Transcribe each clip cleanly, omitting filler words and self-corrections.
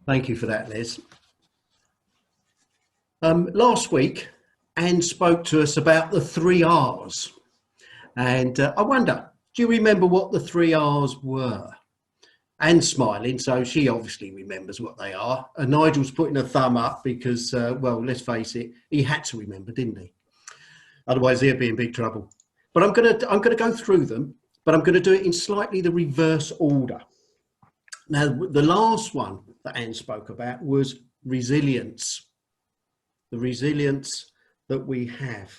Thank you for that, Les. Last week, Anne spoke to us about the three R's. And I wonder, do you remember what the three R's were? Anne's smiling, so she obviously remembers what they are. And Nigel's putting a thumb up because, well, let's face it, he had to remember, didn't he? Otherwise, he'd be in big trouble. But I'm gonna go through them, but I'm going to do it in slightly the reverse order. Now, the last one that Anne spoke about was resilience. The resilience that we have,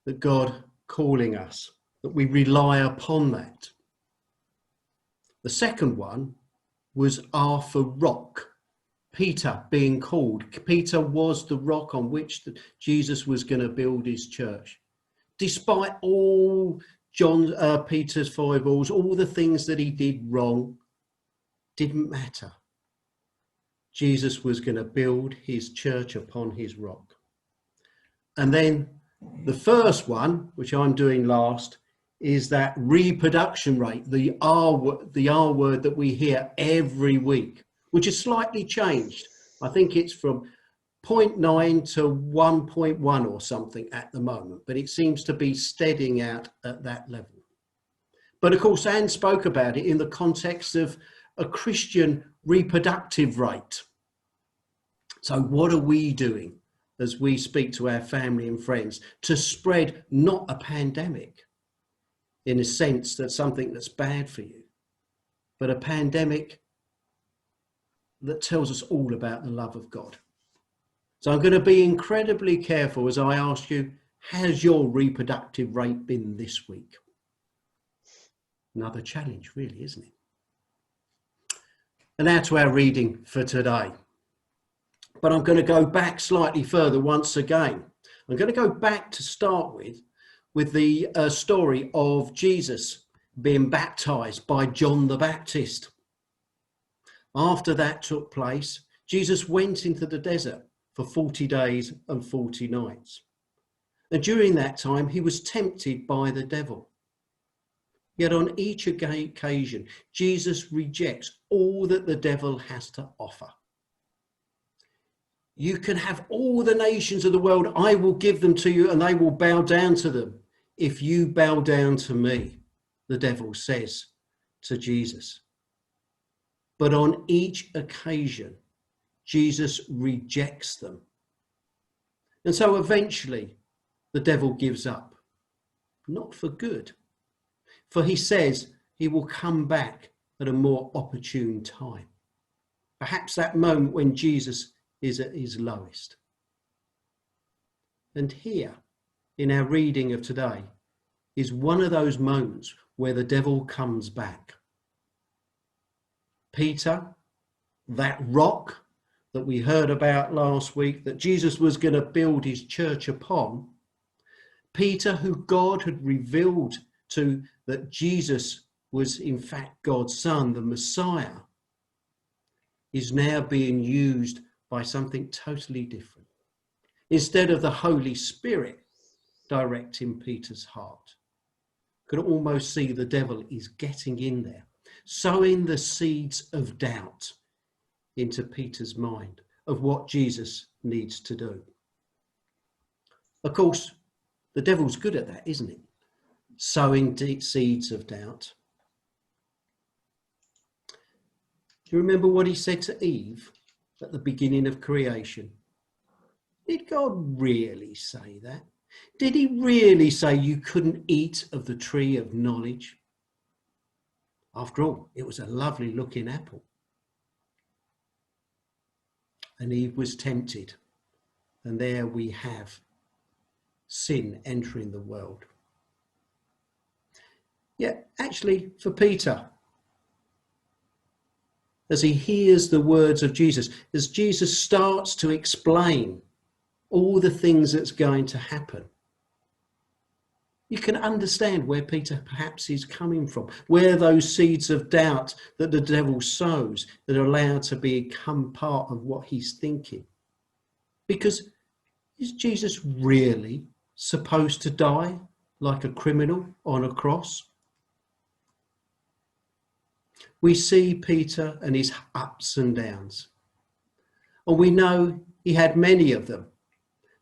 that God calling us, that we rely upon that. The second one was R for rock. Peter being called. Peter was the rock on which Jesus was going to build his church. Despite all Peter's foibles, all the things that he did wrong, didn't matter. Jesus was going to build his church upon his rock. And then the first one, which I'm doing last, is that reproduction rate, the R word that we hear every week, which is slightly changed. I think it's from 0.9 to 1.1 or something at the moment, but it seems to be steadying out at that level. But of course, Anne spoke about it in the context of a Christian reproductive rate. So what are we doing as we speak to our family and friends to spread not a pandemic in a sense that something that's bad for you, but a pandemic that tells us all about the love of God? So I'm going to be incredibly careful as I ask you, has your reproductive rate been this week? Another challenge, really, isn't it? And now to our reading for today. But I'm going to go back slightly further once again. I'm going to go back to start with the story of Jesus being baptized by John the Baptist. After that took place, Jesus went into the desert for 40 days and 40 nights. And during that time, he was tempted by the devil. Yet on each occasion, Jesus rejects all that the devil has to offer. You can have all the nations of the world. I will give them to you and they will bow down to them. If you bow down to me, the devil says to Jesus. But on each occasion, Jesus rejects them. And so eventually the devil gives up, not for good, for he says he will come back at a more opportune time. Perhaps that moment when Jesus is at his lowest. And here, in our reading of today, is one of those moments where the devil comes back. Peter, that rock that we heard about last week, that Jesus was going to build his church upon, Peter, who God had revealed to that Jesus was in fact God's son, the Messiah, is now being used by something totally different. Instead of the Holy Spirit directing Peter's heart, you can almost see the devil is getting in there, sowing the seeds of doubt into Peter's mind of what Jesus needs to do. Of course, the devil's good at that, isn't it? Sowing deep seeds of doubt. Do you remember what he said to Eve at the beginning of creation? Did God really say that? Did he really say you couldn't eat of the tree of knowledge? After all, it was a lovely looking apple. And Eve was tempted. And there we have sin entering the world. Yet, actually, for Peter, as he hears the words of Jesus, as Jesus starts to explain all the things that's going to happen, you can understand where Peter perhaps is coming from, where those seeds of doubt that the devil sows that are allowed to become part of what he's thinking. Because is Jesus really supposed to die like a criminal on a cross? We see Peter and his ups and downs. And we know he had many of them,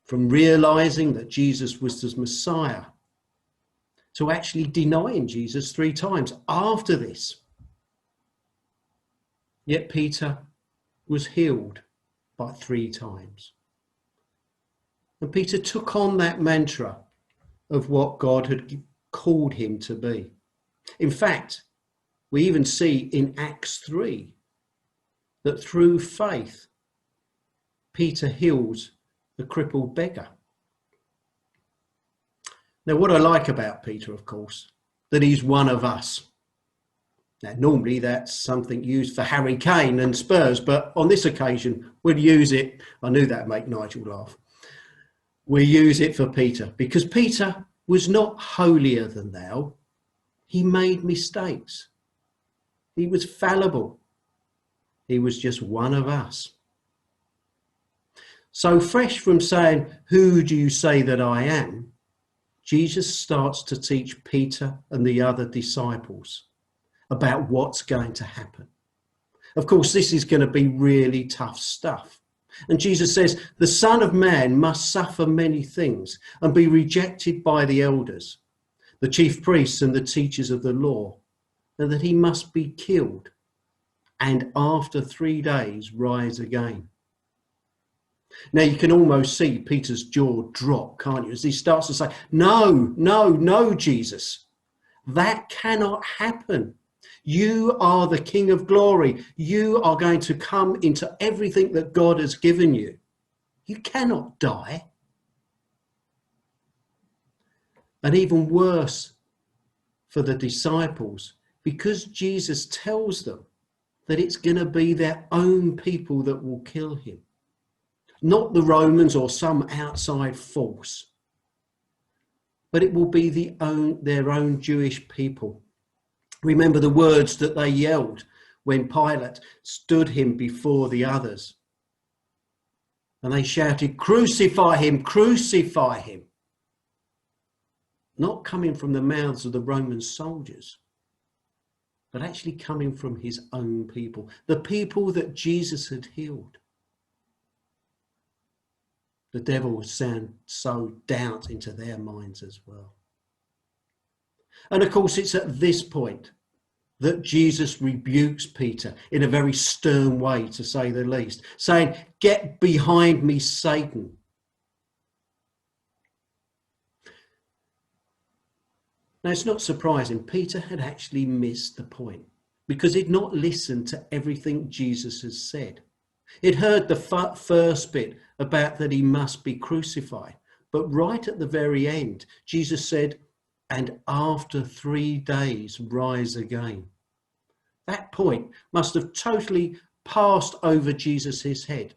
from realizing that Jesus was the Messiah to actually denying Jesus 3 times after this. Yet Peter was healed by 3 times. And Peter took on that mantra of what God had called him to be. In fact, we even see in Acts 3 that through faith, Peter heals the crippled beggar. Now, what I like about Peter, of course, that he's one of us. Now, normally that's something used for Harry Kane and Spurs, but on this occasion, we'll use it. I knew that'd make Nigel laugh. We use it for Peter because Peter was not holier than thou. He made mistakes. He was fallible. He was just one of us. So fresh from saying, "Who do you say that I am?" Jesus starts to teach Peter and the other disciples about what's going to happen. Of course, this is going to be really tough stuff. And Jesus says, the Son of Man must suffer many things and be rejected by the elders, the chief priests and the teachers of the law, and that he must be killed and after 3 days rise again. Now you can almost see Peter's jaw drop, can't you, as he starts to say, no, Jesus, that cannot happen. You are the King of glory. You are going to come into everything that God has given you. You cannot die. And even worse for the disciples, because Jesus tells them that it's going to be their own people that will kill him, not the Romans or some outside force, but it will be their own Jewish people. Remember the words that they yelled when Pilate stood him before the others. And they shouted, "Crucify him, crucify him." Not coming from the mouths of the Roman soldiers, but actually coming from his own people, the people that Jesus had healed. The devil would sow doubt into their minds as well. And of course, it's at this point that Jesus rebukes Peter in a very stern way, to say the least, saying, "Get behind me, Satan." Now, it's not surprising. Peter had actually missed the point because he'd not listened to everything Jesus has said. He'd heard the first bit about that he must be crucified. But right at the very end, Jesus said, "And after 3 days, rise again." That point must have totally passed over Peter's head,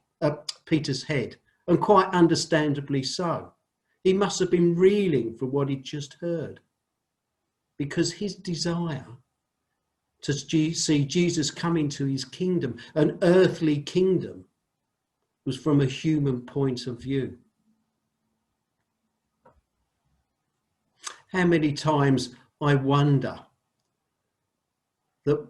and quite understandably so. He must have been reeling from what he'd just heard, because his desire to see Jesus come into his kingdom, an earthly kingdom, was from a human point of view. How many times I wonder that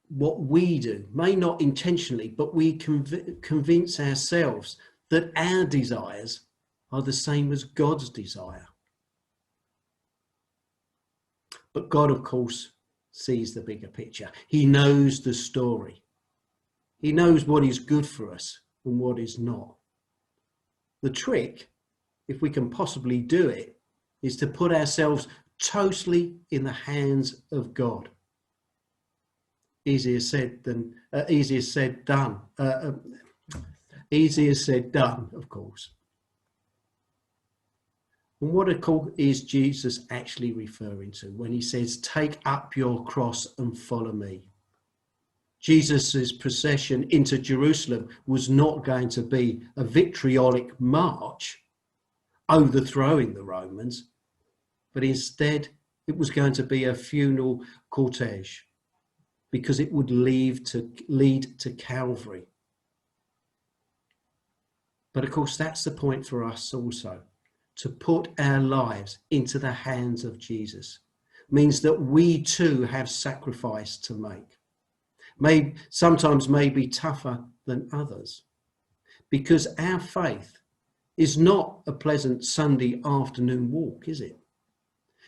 what we do, may not intentionally, but we convince ourselves that our desires are the same as God's desire. But God, of course, sees the bigger picture. He knows the story. He knows what is good for us and what is not. The trick, if we can possibly do it, is to put ourselves totally in the hands of God. Easier said, done, of course. And what is Jesus actually referring to when he says, "Take up your cross and follow me"? Jesus's procession into Jerusalem was not going to be a vitriolic march overthrowing the Romans, but instead it was going to be a funeral cortege, because it would lead to Calvary. But of course, that's the point for us also. To put our lives into the hands of Jesus means that we too have sacrifice to make. Sometimes may be tougher than others, because our faith is not a pleasant Sunday afternoon walk, is it?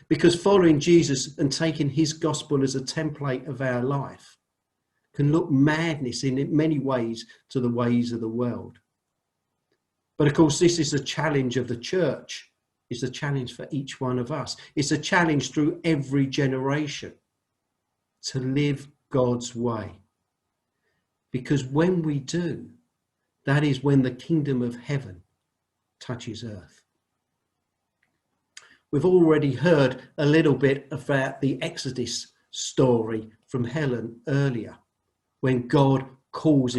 Because following Jesus and taking his gospel as a template of our life can look madness in many ways to the ways of the world. But of course, this is a challenge of the church. It's a challenge for each one of us. It's a challenge through every generation to live God's way. Because when we do, that is when the kingdom of heaven touches earth. We've already heard a little bit about the Exodus story from Helen earlier, when God called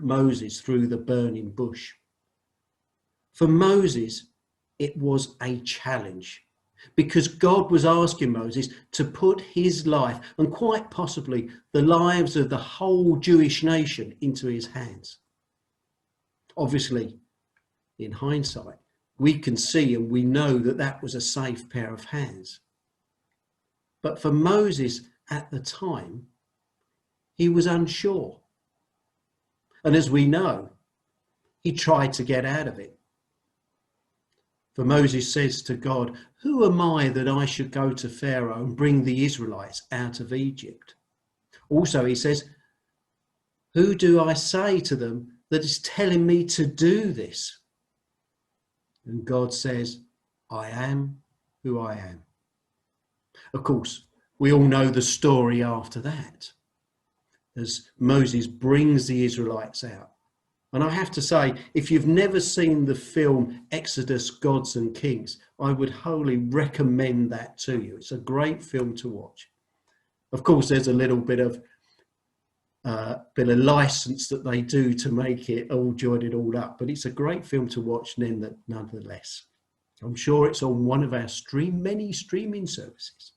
Moses through the burning bush. For Moses, it was a challenge because God was asking Moses to put his life and quite possibly the lives of the whole Jewish nation into his hands. Obviously, in hindsight, we can see and we know that that was a safe pair of hands. But for Moses at the time, he was unsure. And as we know, he tried to get out of it. For Moses says to God, "Who am I that I should go to Pharaoh and bring the Israelites out of Egypt?" Also, he says, "Who do I say to them that is telling me to do this?" And God says, "I am who I am." Of course, we all know the story after that, as Moses brings the Israelites out. And I have to say, if you've never seen the film Exodus, Gods and Kings, I would wholly recommend that to you. It's a great film to watch. Of course, there's a little bit of license that they do to make it all join it all up, but it's a great film to watch nonetheless. I'm sure it's on one of our many streaming services.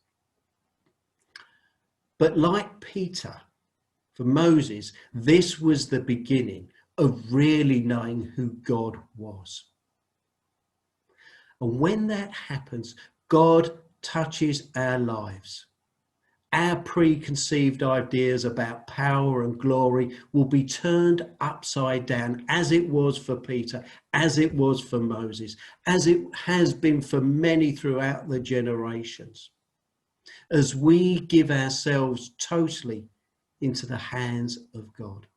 But like Peter, for Moses, this was the beginning of really knowing who God was. And when that happens, God touches our lives. Our preconceived ideas about power and glory will be turned upside down, as it was for Peter, as it was for Moses, as it has been for many throughout the generations, as we give ourselves totally into the hands of God.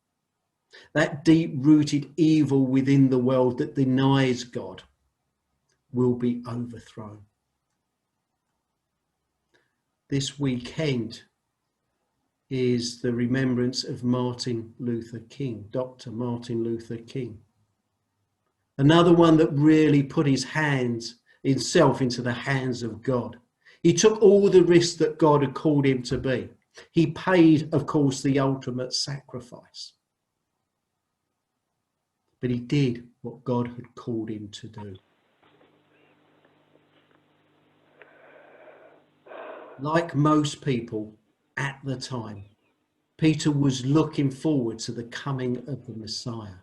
That deep-rooted evil within the world that denies God will be overthrown. This weekend is the remembrance of Martin Luther King, Dr. Martin Luther King. Another one that really put himself into the hands of God. He took all the risks that God had called him to be. He paid, of course, the ultimate sacrifice. But he did what God had called him to do. Like most people at the time, Peter was looking forward to the coming of the Messiah.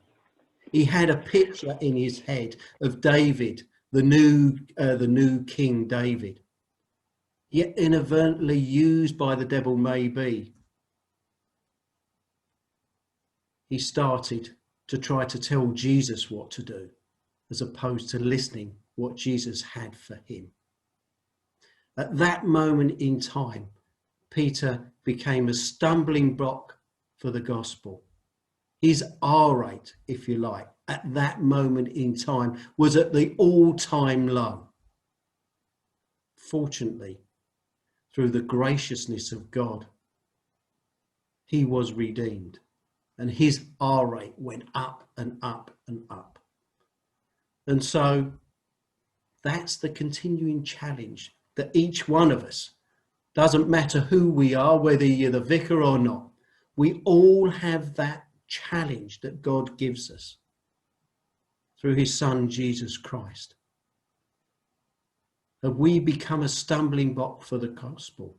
He had a picture in his head of David, the new King David, yet inadvertently used by the devil maybe. He started to try to tell Jesus what to do, as opposed to listening what Jesus had for him. At that moment in time, Peter became a stumbling block for the gospel. His R-rate, if you like, at that moment in time was at the all-time low. Fortunately, through the graciousness of God, he was redeemed, and his R-rate went up and up and up. And so that's the continuing challenge that each one of us, doesn't matter who we are, whether you're the vicar or not, we all have that challenge that God gives us through his son, Jesus Christ. Have we become a stumbling block for the gospel?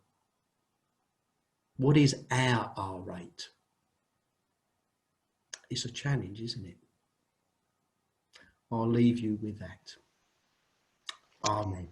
What is our R-rate? It's a challenge, isn't it? I'll leave you with that. Amen.